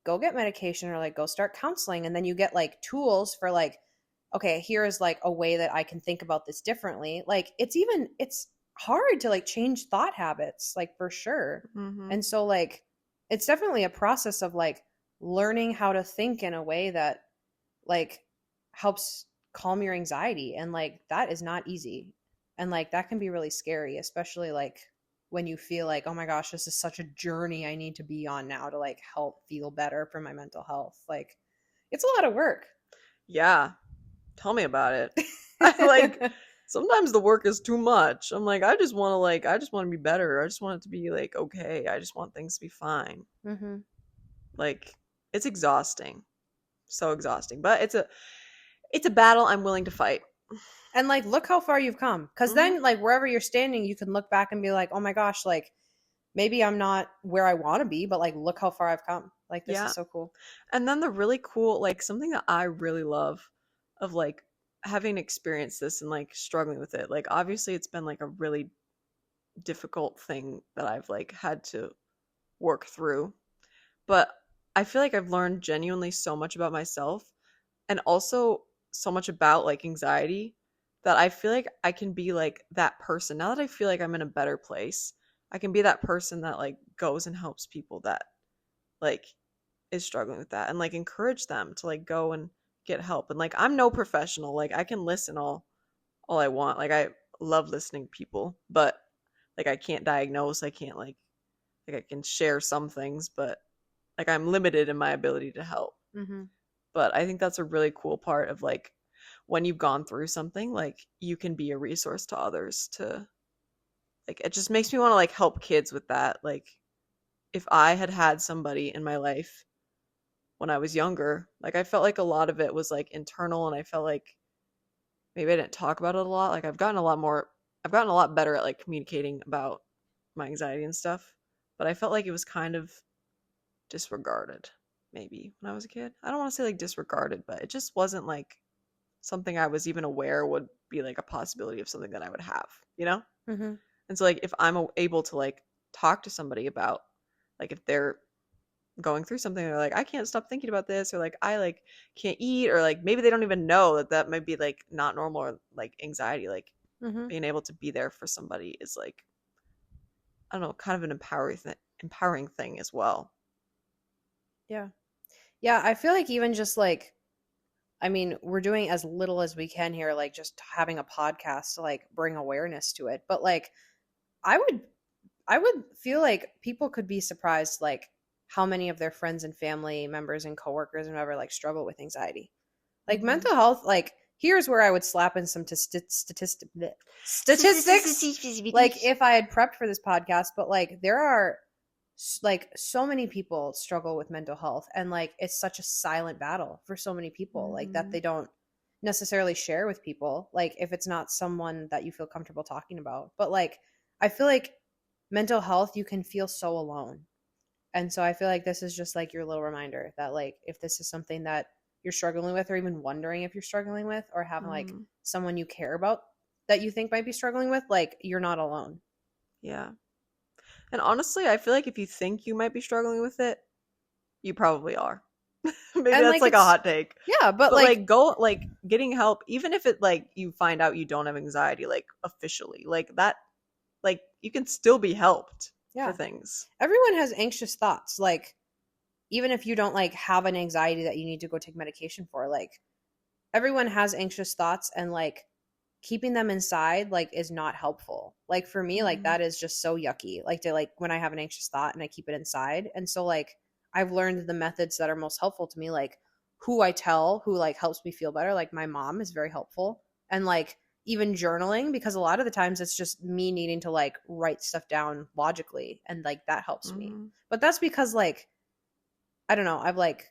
go get medication or like go start counseling and then you get like tools for like okay, here is like a way that I can think about this differently. Like it's hard to like change thought habits, like for sure. And so like it's definitely a process of like learning how to think in a way that like helps calm your anxiety, and like that is not easy, and like that can be really scary, especially like when you feel like, oh my gosh, this is such a journey I need to be on now to like help feel better for my mental health. Like it's a lot of work. Yeah. Tell me about it. I like sometimes the work is too much. I'm like, I just want to be better. I just want it to be like okay. I just want things to be fine. Mm-hmm. Like it's exhausting. So exhausting. But it's a battle I'm willing to fight. And like look how far you've come. Because Hmm. then like wherever you're standing, you can look back and be like, oh my gosh, like maybe I'm not where I want to be, but like look how far I've come. Like this is Yeah. so cool. And then the really cool, like something that I really love of like having experienced this and like struggling with it. Like obviously it's been like a really difficult thing that I've like had to work through. But I feel like I've learned genuinely so much about myself and also so much about like anxiety that I feel like I can be like that person. Now that I feel like I'm in a better place, I can be that person that like goes and helps people that like is struggling with that and like encourage them to like go and get help. And like I'm no professional. Like I can listen all I want. Like I love listening to people, but like I can't diagnose. I can't like I can share some things, but like I'm limited in my ability to help. Mm-hmm. But I think that's a really cool part of like when you've gone through something, like you can be a resource to others to like it just makes me want to like help kids with that. Like if I had had somebody in my life when I was younger, like I felt like a lot of it was like internal and I felt like maybe I didn't talk about it a lot. Like I've gotten a lot better at like communicating about my anxiety and stuff, but I felt like it was kind of disregarded maybe when I was a kid. I don't want to say like disregarded, but it just wasn't like something I was even aware would be like a possibility of something that I would have, you know? Mm-hmm. And so like if I'm able to like talk to somebody about like if they're going through something, they're like I can't stop thinking about this, or like I like can't eat, or like maybe they don't even know that that might be like not normal or like anxiety, like Mm-hmm. being able to be there for somebody is like I don't know, kind of an empowering thing as well. Yeah. Yeah. I feel like even just like, I mean, we're doing as little as we can here, like just having a podcast to like bring awareness to it. But like, I would, I would feel like people could be surprised, like how many of their friends and family members and coworkers and whatever like struggle with anxiety. Like Mm-hmm. mental health, like here's where I would slap in some statistics. Like if I had prepped for this podcast, but like there are like so many people struggle with mental health and like it's such a silent battle for so many people like that Mm-hmm. they don't necessarily share with people like if it's not someone that you feel comfortable talking about. But like I feel like mental health you can feel so alone. And so I feel like this is just like your little reminder that like if this is something that you're struggling with or even wondering if you're struggling with or having like Mm-hmm. someone you care about that you think might be struggling with, like you're not alone. Yeah. And honestly, I feel like if you think you might be struggling with it, you probably are. Maybe And that's like like a it's hot take. yeah, but But like like go like getting help, even if it like you find out you don't have anxiety, like officially, like that, like you can still be helped for yeah, things. everyone has anxious thoughts. Like even if you don't like have an anxiety that you need to go take medication for, like everyone has anxious thoughts and like keeping them inside like is not helpful. Like for me, like Mm-hmm. that is just so yucky. Like to like when I have an anxious thought and I keep it inside. And so like I've learned the methods that are most helpful to me, like who I tell, who like helps me feel better. Like my mom is very helpful. And like even journaling, because a lot of the times it's just me needing to like write stuff down logically and like that helps me. Mm-hmm. But that's because like I don't know, I've like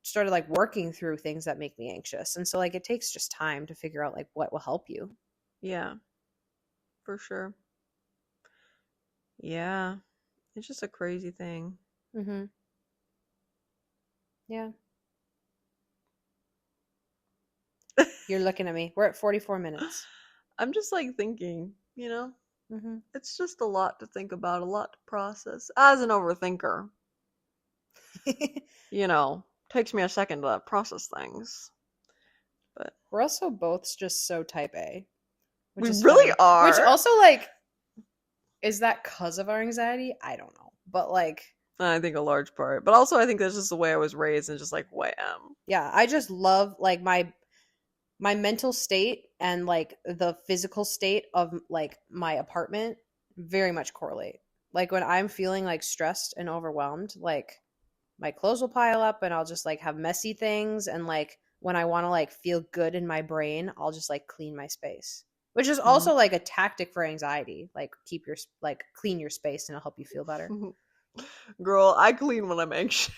started like working through things that make me anxious. And so like it takes just time to figure out like what will help you. Yeah, for sure. Yeah, it's just a crazy thing. Mhm. Yeah. You're looking at me. We're at 44 minutes. I'm just like thinking, Mhm. it's just a lot to think about, a lot to process. As an overthinker, takes me a second to process things. But We're also both just so type A, which we is really funny. Which are. also like is that cuz of our anxiety? I don't know. But like I think a large part. But also I think that's just the way I was raised and just like who I am. yeah, I just love like my mental state and like the physical state of like my apartment very much correlate. Like when I'm feeling like stressed and overwhelmed, like my clothes will pile up and I'll just like have messy things. And like when I want to like feel good in my brain, I'll just like clean my space, which is Mhm. also like a tactic for anxiety. Like keep your like clean your space and it'll help you feel better. Girl, I clean when I'm anxious.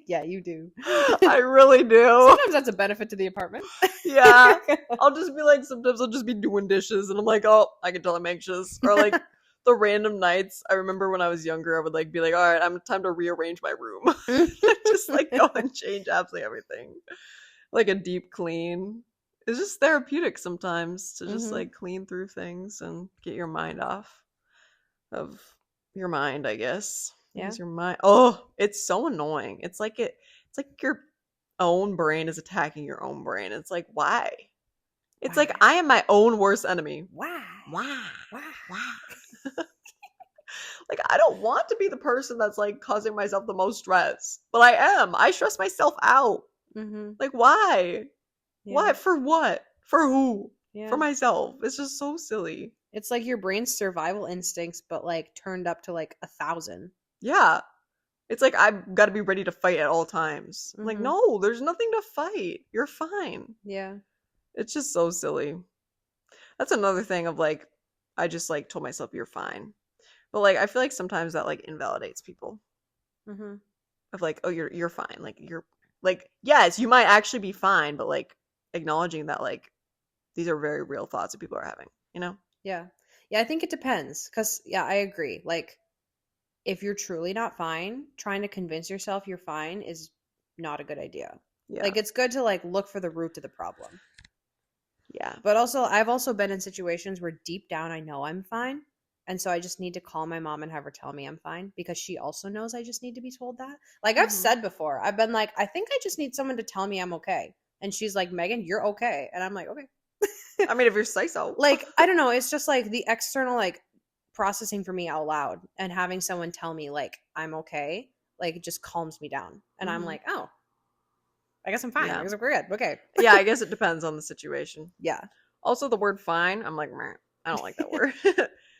Yeah, you do. I really do. Sometimes that's a benefit to the apartment. Yeah. I'll just be like, sometimes I'll just be doing dishes and I'm like, oh, I can tell I'm anxious. Or like the random nights, I remember when I was younger, I would like be like, all right, I'm time to rearrange my room. Just like go and change absolutely everything. Like a deep clean. It's just therapeutic sometimes to just Mhm. like clean through things and get your mind off of your mind, I guess. Yeah. Use your mind. Oh, it's so annoying. It's like your own brain is attacking your own brain. It's like, why? It's like Why? I am my own worst enemy. Why? Why? Why? Why? Like I don't want to be the person that's like causing myself the most stress, but I am. I stress myself out. Mm-hmm. Like why? Yeah. Why? For what? For who? For Yeah. myself. It's just so silly. It's like your brain's survival instincts, but like turned up to like 1,000. Yeah. It's like I've got to be ready to fight at all times. I'm like, Mm-hmm. no, there's nothing to fight. You're fine. Yeah. It's just so silly. That's another thing of like, I just like told myself you're fine. But like, I feel like sometimes that like invalidates people. Mm-hmm. Of like, oh, you're fine. Like you're like, yes, you might actually be fine, but like acknowledging that like these are very real thoughts that people are having. You know? Yeah. Yeah, I think it depends. Cause yeah, I agree. Like if you're truly not fine, trying to convince yourself you're fine is not a good idea. Yeah. Like it's good to like look for the root of the problem. Yeah. But also I've also been in situations where deep down I know I'm fine. And so I just need to call my mom and have her tell me I'm fine because she also knows I just need to be told that. Like I've Mhm. said before, I've been like, I think I just need someone to tell me I'm okay. And she's like, Megan, you're okay. And I'm like, okay. I mean, if you're say so. Like, I don't know. It's just like the external, like processing for me out loud and having someone tell me, like, I'm okay, like, it just calms me down. And I'm Mhm. like, oh, I guess I'm fine. I Yeah. guess we're good. Okay. Yeah, I guess it depends on the situation. Yeah. Also, the word fine, I'm like, meh, I don't like that word.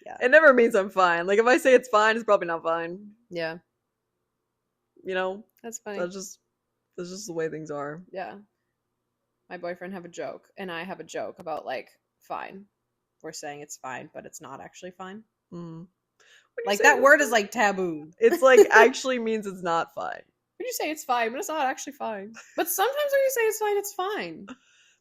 Yeah. It never means I'm fine. Like, if I say it's fine, it's probably not fine. Yeah. You know? That's funny. That's just the way things are. Yeah. My boyfriend have a joke, and I have a joke about, like, fine. We're saying it's fine, but it's not actually fine. Mm. When you Like, say that word is, like, taboo. it's like actually means it's not fine. When you say it's fine, but it's not actually fine. But sometimes when you say it's fine.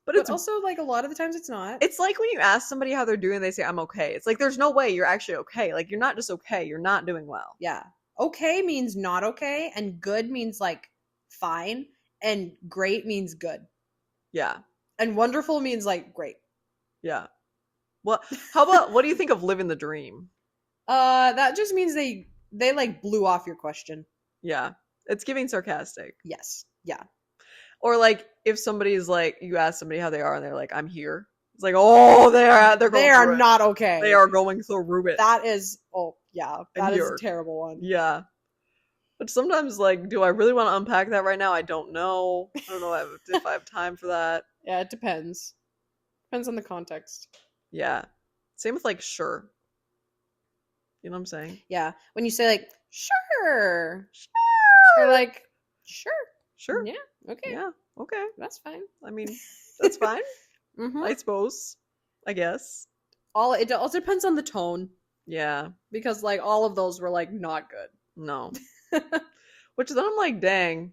But But also, like, a lot of the times it's not. it's like when you ask somebody how they're doing, they say, I'm okay. It's like there's no way you're actually okay. Like you're not just okay, you're not doing well. Yeah. Okay means not okay, and good means like fine, and great means good. Yeah. And wonderful means like great. Yeah. Well, how about what do you think of living the dream? That just means they like blew off your question. Yeah. It's giving sarcastic. Yes. Yeah. Or like if somebody's like you ask somebody how they are and they're like, I'm here. It's like, oh, they're going They are through it. not okay. They are going through it. That is yeah, And that is you're- a terrible one. Yeah. But sometimes like, do I really want to unpack that right now? I don't know. I don't know if I have time for that. Yeah, it depends. Depends on the context. Yeah. Same with like sure. You know what I'm saying? Yeah. When you say like, sure. Sure. Or like, sure. Sure. Yeah. Okay. Yeah. Okay. That's fine. I mean, that's fine. Mm-hmm. I suppose. I guess. It also depends on the tone. Yeah. Because like all of those were like not good. No. Which then I'm like, dang.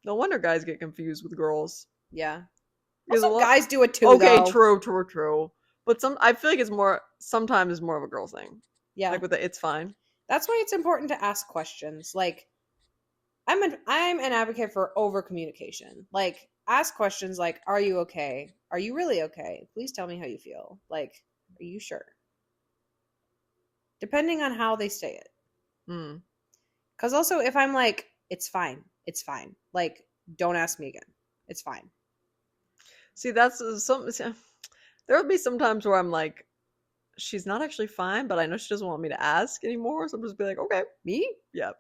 No wonder guys get confused with girls. Yeah. Because Also, guys do it too. Okay, though. true. But I feel like it's sometimes more of a girl thing. Yeah. Like with the it's fine. That's why it's important to ask questions. Like, I'm an advocate for over communication. Like, ask questions like, "Are you okay? Are you really okay? Please tell me how you feel. Like, are you sure?" Depending on how they say it. Mm. Because also, if I'm like, "It's fine. It's fine." Like, don't ask me again. It's fine. See, that's some. There will be some times where I'm like, she's not actually fine, but I know she doesn't want me to ask anymore, so I'm just be like, okay, Me? yeah.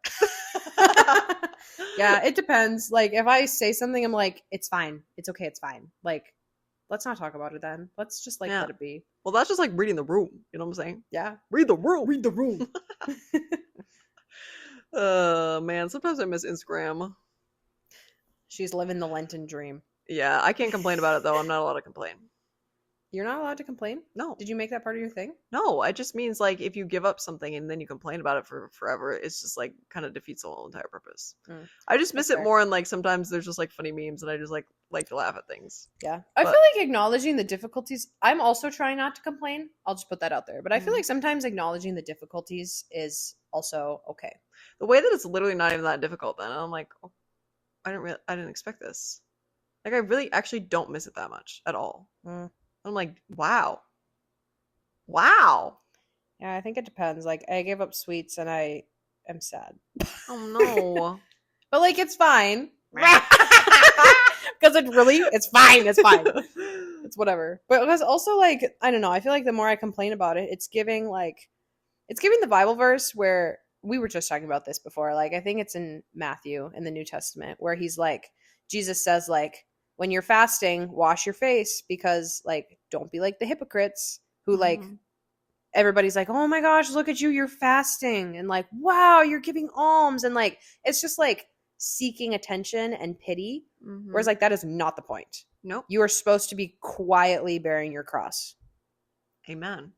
Yeah, it depends. Like, if I say something, I'm like, "It's fine. It's okay. It's fine." Like, let's not talk about it then. Let's just like Yeah. let it be. Well, that's just like reading the room. You know what I'm saying? Yeah. Read the room. Read the room. Man, sometimes I miss Instagram. She's living the Lenten dream. Yeah, I can't complain about it though. I'm not allowed to complain. You're not allowed to complain? No. Did you make that part of your thing? No, it just means like if you give up something and then you complain about it for forever, it's just like kind of defeats the whole entire purpose. I just miss That's it fair. more, and like sometimes there's just like funny memes and I just like to laugh at things. Yeah. I But- feel like acknowledging the difficulties, I'm also trying not to complain. I'll just put that out there. But I feel Mhm. like sometimes acknowledging the difficulties is also okay. The way that it's literally not even that difficult, then I'm like, oh, I didn't expect this. Like I really actually don't miss it that much at all. I'm like, wow. Yeah, I think it depends. Like, I gave up sweets and I am sad. Oh no. But, like, it's fine. Because it's fine. It's fine. It's whatever. But because also, like, I don't know. I feel like the more I complain about it, it's giving the Bible verse where we were just talking about this before. Like, I think it's in Matthew in the New Testament where he's like, Jesus says, like, when you're fasting, wash your face because, like, don't be like the hypocrites who, like, everybody's like, oh my gosh, look at you, you're fasting. And like, wow, you're giving alms. And like, it's just like seeking attention and pity. Whereas like, that is not the point. Nope. You are supposed to be quietly bearing your cross. Amen.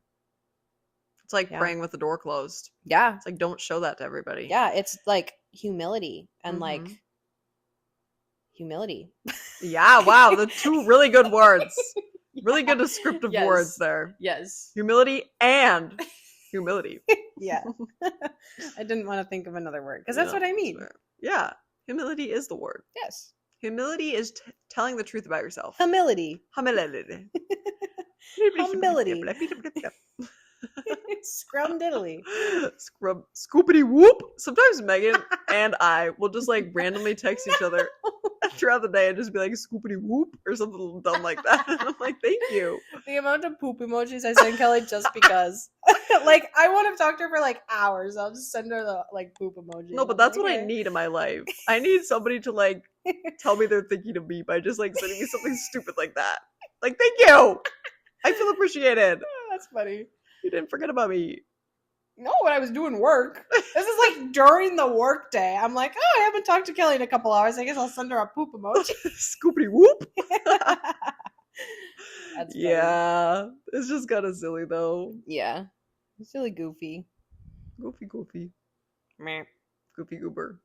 It's like praying with the door closed. Yeah. It's like, don't show that to everybody. Yeah. It's like humility and like humility. Yeah. Wow. The two really good words. Really good descriptive Yes. words there. Yes. Humility and humility. Yeah. I didn't want to think of another word because that's what I mean. Yeah. Humility is the word. Yes. Humility is telling the truth about yourself. Humility. Humility. Humility. Scrum-diddly. Scoopity whoop. Sometimes Megan and I will just like randomly text each other throughout the day and just be like scoopity whoop or something dumb like that. And I'm like, thank you. The amount of poop emojis I send Kelly just because. Like, I want to talk to her for like hours. I'll just send her the like poop emoji. No, but that's what I need in my life. I need somebody to like tell me they're thinking of me by just like sending me something stupid like that. Like, thank you. I feel appreciated. That's funny. You didn't forget about me. No, when I was doing work. This is like during the work day. I'm like, oh, I haven't talked to Kelly in a couple hours. I guess I'll send her a poop emoji. Scoopity whoop. That's funny. Yeah. It's just kind of silly though. Yeah. It's really goofy. Goofy. Meh. Goofy goober.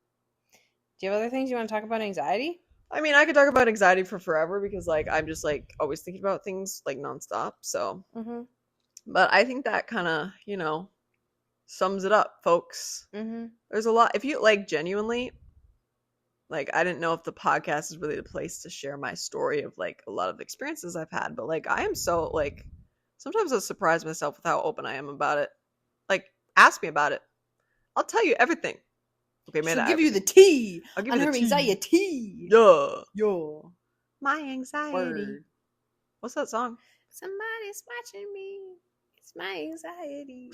Do you have other things you want to talk about anxiety? I mean, I could talk about anxiety for forever because like I'm just like always thinking about things like nonstop. So, but I think that kind of, you know, sums it up, folks. There's a lot. If you like genuinely, like, I didn't know if the podcast is really the place to share my story of like a lot of experiences I've had, but like I am so like sometimes I surprise myself with how open I am about it. Like, ask me about it. I'll tell you everything. Okay, man. She'll give you the tea. I'll give on you her the tea. anxiety. Yeah. Yo. My anxiety. Word. What's that song? Somebody's watching me. It's my anxiety.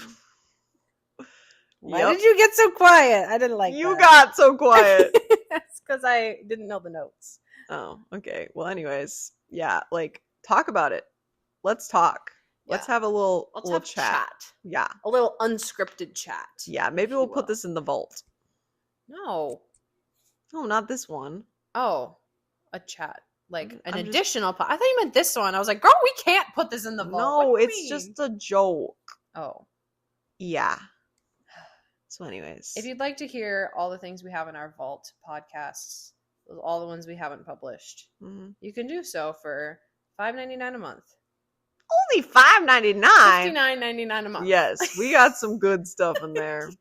Why Yep. did you get so quiet? I didn't like You that. got so quiet. That's because I didn't know the notes. Oh, okay. Well, anyways, yeah, like talk about it. Let's talk. Let's have a little chat. Yeah. A little unscripted chat. Yeah, maybe we'll put this in the vault. No. No, not this one. Oh, a chat. Like an I'm just- additional I thought you meant this one. I was like, girl, we can't put this in the vault. No, What do you it's mean? just a joke. Oh. Yeah. So anyways. If you'd like to hear all the things we have in our vault podcasts, all the ones we haven't published, you can do so for $5.99 a month. Only $5.99. $59.99 a month. Yes, we got some good stuff in there.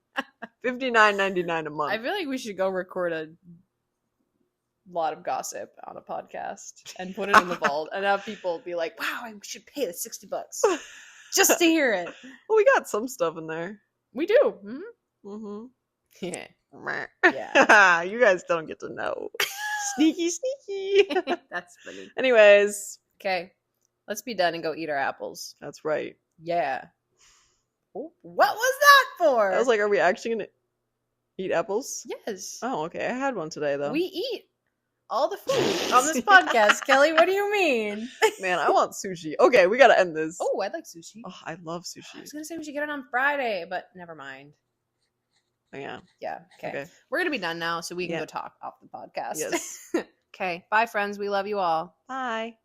$59.99 a month. I feel like we should go record a lot of gossip on a podcast and put it in the vault and have people be like, wow, I should pay the $60 just to hear it. Well, we got some stuff in there. We do. Yeah. Yeah. You guys don't get to know. Sneaky. That's funny. Anyways. Okay. Let's be done and go eat our apples. That's right. Yeah. Oh, what was that for? I was like, are we actually going to eat apples? Yes. Oh, okay. I had one today, though. We eat all the food on this podcast, Kelly. What do you mean? Man, I want sushi. Okay, we gotta end this. Oh, I'd like sushi. Oh, I love I sushi. was gonna say we should get it on Friday, but never mind. Yeah. Yeah. Okay. Okay. We're gonna be done now, so we can Yeah. go talk off the podcast. Yes. Okay. Bye, friends. We love you all. Bye.